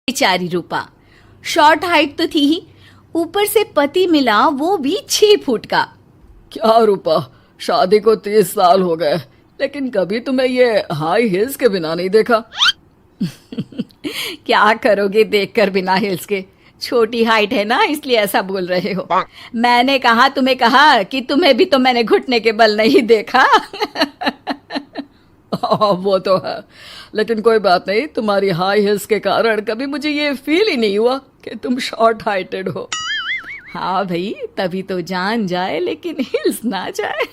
बेचारी रूपा, short height तो थी ही, ऊपर से पति मिला वो भी 6 फुट का। क्या रूपा, शादी को 30 साल हो गए, लेकिन कभी तुम्हें ये हाई हील्स के बिना नहीं देखा। क्या करोगे देखकर बिना हिल्स के, छोटी हाइट है ना इसलिए ऐसा बोल रहे हो। मैंने कहा तुम्हें कहा कि तुम्हें भी तो मैंने घुटने के बल नहीं देखा। वो तो है, लेकिन कोई बात नहीं, तुम्हारी हाई हील्स के कारण कभी मुझे ये फील ही नहीं हुआ कि तुम शॉर्ट हाइटेड हो। हाँ भाई, तभी तो जान जाए लेकिन हिल्स ना जाए।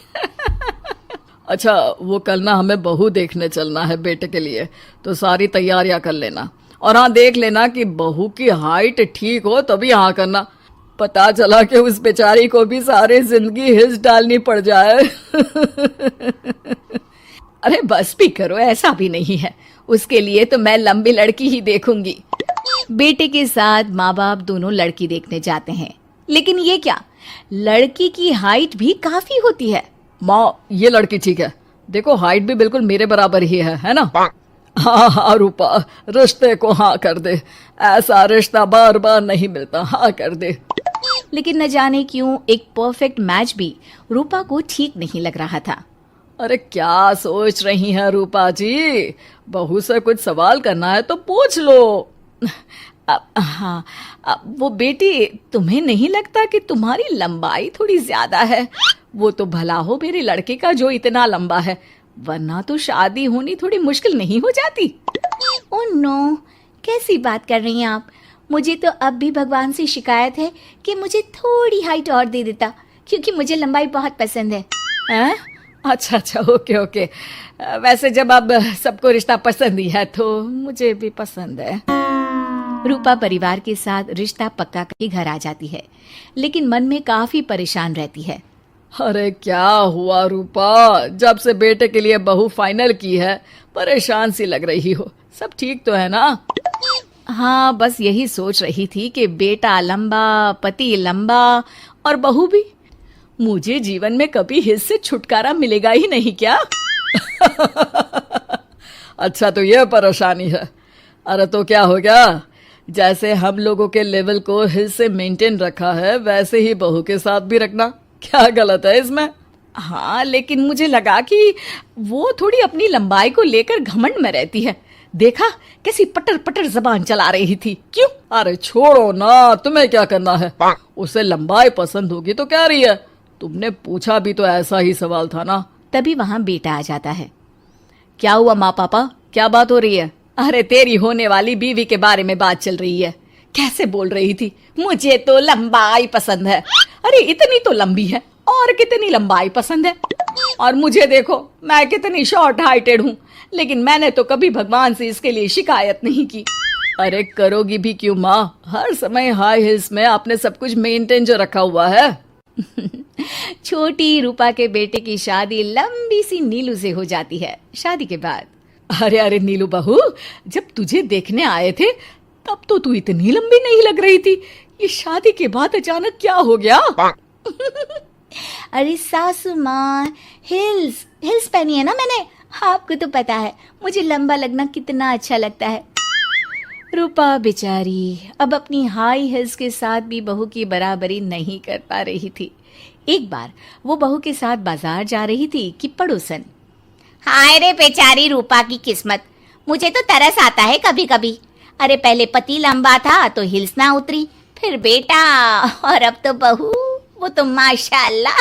अच्छा, वो कल ना हमें बहू देखने चलना है बेटे के लिए, तो सारी तैयारियां कर लेना। और हाँ, देख लेना कि बहू की हाइट ठीक हो तभी हाँ करना। पता चला कि उस बेचारी को भी सारी जिंदगी हिल्स डालनी पड़ जाए। अरे बस भी करो, ऐसा भी नहीं है, उसके लिए तो मैं लंबी लड़की ही देखूंगी। बेटे के साथ माँ बाप दोनों लड़की देखने जाते हैं, लेकिन ये क्या, लड़की की हाइट भी काफी होती है। माँ, ये लड़की ठीक है, देखो हाइट भी बिल्कुल मेरे बराबर ही है ना। हाँ हाँ रूपा, रिश्ते को हाँ कर दे, ऐसा रिश्ता बार बार नहीं मिलता, हाँ कर दे। लेकिन न जाने क्यों एक परफेक्ट मैच भी रूपा को ठीक नहीं लग रहा था। अरे क्या सोच रही हैं रूपा जी, बहू से कुछ सवाल करना है तो पूछ लो। हाँ, वो बेटी, तुम्हें नहीं लगता कि तुम्हारी लंबाई थोड़ी ज्यादा है? वो तो भला हो मेरे लड़के का जो इतना लंबा है, वरना तो शादी होनी थोड़ी मुश्किल नहीं हो जाती। ओह नो, कैसी बात कर रही हैं आप? मुझे तो अब भी भगवान से शिकायत है कि मुझे थोड़ी हाइट और दे देता, क्योंकि मुझे लंबाई बहुत पसंद है। हैं? अच्छा अच्छा, ओके ओके। वैसे जब अब सबको रिश्ता पसंद ही है तो मुझे भी पसंद है। रूपा परिवार के साथ रिश्ता पक्का करके घर आ जाती है, लेकिन मन में काफी परेशान रहती है। अरे क्या हुआ रूपा, जब से बेटे के लिए बहू फाइनल की है परेशान सी लग रही हो, सब ठीक तो है ना? हाँ, बस यही सोच रही थी कि बेटा लंबा, पति लंबा और बहू भी। मुझे जीवन में कभी हिस्स से छुटकारा मिलेगा ही नहीं क्या? अच्छा, तो ये परेशानी है। अरे तो क्या हो गया, जैसे हम लोगों के लेवल को हिस्स से मेंटेन रखा है वैसे ही बहू के साथ भी रखना, क्या गलत है इसमें? हाँ, लेकिन मुझे लगा कि वो थोड़ी अपनी लंबाई को लेकर घमंड में रहती है। देखा कैसी पटर पटर जबान चला रही थी। क्यों? अरे छोड़ो ना, तुम्हें क्या करना है, उसे लंबाई पसंद होगी तो क्या रही है, तुमने पूछा भी तो ऐसा ही सवाल था ना। तभी वहां बेटा आ जाता है। क्या हुआ माँ पापा, क्या बात हो रही है? अरे तेरी होने वाली बीवी के बारे में बात चल रही है। कैसे बोल रही थी, मुझे तो लंबाई पसंद है। अरे इतनी तो लंबी है, और कितनी लंबाई पसंद है। और मुझे देखो, मैं कितनी शॉर्ट हाइटेड हूँ, लेकिन मैंने तो कभी भगवान से इसके लिए शिकायत नहीं की। अरे करोगी भी क्यों माँ, हर समय हाई हिल्स में आपने सब कुछ मेंटेन जो रखा हुआ है। छोटी रूपा के बेटे की शादी लंबी सी नीलू से हो जाती है शादी के बाद। अरे अरे नीलू बहू, जब तुझे देखने आए थे तब तो तू इतनी लंबी नहीं लग रही थी, ये शादी के बाद अचानक क्या हो गया? अरे सासू माँ, हिल्स हिल्स पहनी है ना मैंने, आपको तो पता है मुझे लंबा लगना कितना अच्छा लगता है। रूपा बेचारी अब अपनी हाई हिल्स के साथ भी बहू की बराबरी नहीं कर पा रही थी। एक बार वो बहू के साथ बाजार जा रही थी कि पड़ोसन, हाय रे बेचारी रूपा की किस्मत, मुझे तो तरस आता है कभी कभी। अरे पहले पति लंबा था तो हिल्स ना उतरी, फिर बेटा, और अब तो बहू, वो तो माशाल्लाह।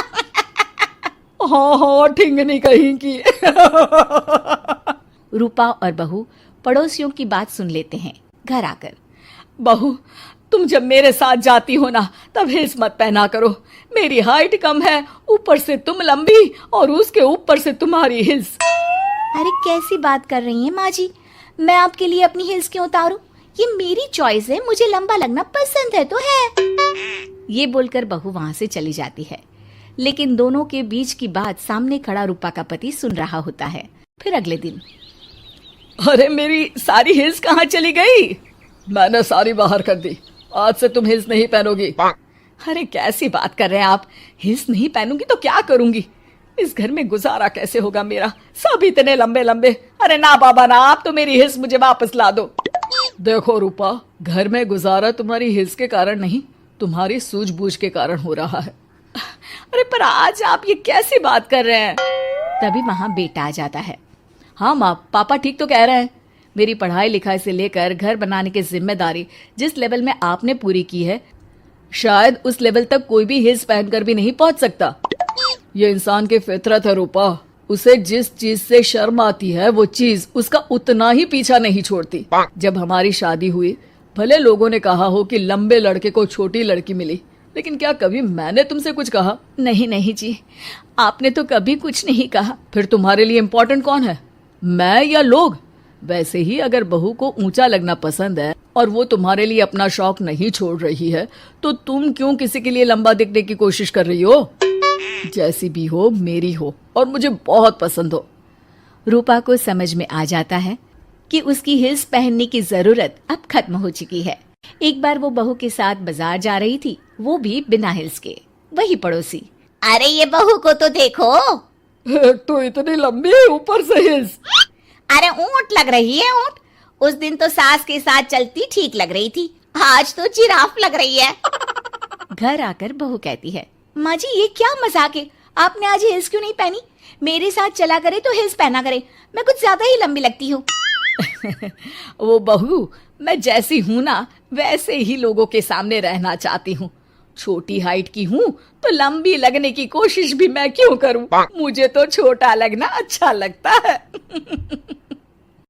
हाँ हाँ, ठिंगनी कहीं की। रूपा और बहू पड़ोसियों की बात सुन लेते हैं घर आकर। बहू, तुम जब मेरे साथ जाती हो ना तब हिल्स मत पहना करो, मेरी हाइट कम है, ऊपर से तुम लंबी और उसके ऊपर से तुम्हारी हिल्स। अरे कैसी बात कर रही हैं माँ जी, मैं आपके लिए अपनी हिल्स क्यों उतारूं? ये मेरी चॉइस है, मुझे लंबा लगना पसंद है तो है। ये बोलकर बहू वहां से चली जाती है, लेकिन दोनों के बीच की बात सामने खड़ा रूपा का पति सुन रहा होता है। फिर अगले दिन, अरे मेरी सारी हिल्स कहाँ चली गई? मैंने सारी बाहर कर दी, आज से तुम हिल्स नहीं पहनोगी। अरे कैसी बात कर रहे हैं आप, हिल्स नहीं पहनूंगी तो क्या करूंगी? इस घर में गुजारा कैसे होगा मेरा, सब इतने लंबे लंबे। अरे ना बाबा ना, आप तो मेरी हिल्स मुझे वापस ला दो। देखो रूपा, घर में गुजारा तुम्हारी हिल्स के कारण नहीं, तुम्हारी सूझबूझ के कारण हो रहा है। अरे पर आज आप ये कैसी बात कर रहे हैं? तभी वहां बेटा आ जाता है। हाँ माँ, पापा ठीक तो कह रहे हैं। मेरी पढ़ाई लिखाई से लेकर घर बनाने की जिम्मेदारी जिस लेवल में आपने पूरी की है, शायद उस लेवल तक कोई भी हिल्स पहनकर भी नहीं पहुंच सकता। ये इंसान की फितरत है रूपा। उसे जिस चीज से शर्म आती है वो चीज उसका उतना ही पीछा नहीं छोड़ती। जब हमारी शादी हुई, भले लोगों ने कहा हो कि लंबे लड़के को छोटी लड़की मिली, लेकिन क्या कभी मैंने तुमसे कुछ कहा? नहीं नहीं जी, आपने तो कभी कुछ नहीं कहा। फिर तुम्हारे लिए इम्पोर्टेंट कौन है, मैं या लोग? वैसे ही अगर बहू को ऊंचा लगना पसंद है और वो तुम्हारे लिए अपना शौक नहीं छोड़ रही है, तो तुम क्यों किसी के लिए लंबा दिखने की कोशिश कर रही हो? जैसी भी हो, मेरी हो और मुझे बहुत पसंद हो। रूपा को समझ में आ जाता है कि उसकी हिल्स पहनने की जरूरत अब खत्म हो चुकी है। एक बार वो बहू के साथ बाजार जा रही थी, वो भी बिना हिल्स के। वही पड़ोसी, अरे ये बहू को तो देखो, एक तो इतनी लंबी है, ऊपर से हिल्स। अरे ऊंट लग रही है ऊंट। उस दिन तो सास के साथ चलती ठीक लग रही थी, आज तो जिराफ लग रही है। घर आकर बहू कहती है, माँ जी ये क्या मजाक है, आपने आज हिल्स क्यों नहीं पहनी? मेरे साथ चला करे तो हिल्स पहना करे, मैं कुछ ज्यादा ही लंबी लगती हूँ। वो बहू, मैं जैसी हूं ना वैसे ही लोगों के सामने रहना चाहती हूँ। छोटी हाइट की हूँ तो लंबी लगने की कोशिश भी मैं क्यों करूँ? मुझे तो छोटा लगना अच्छा लगता है।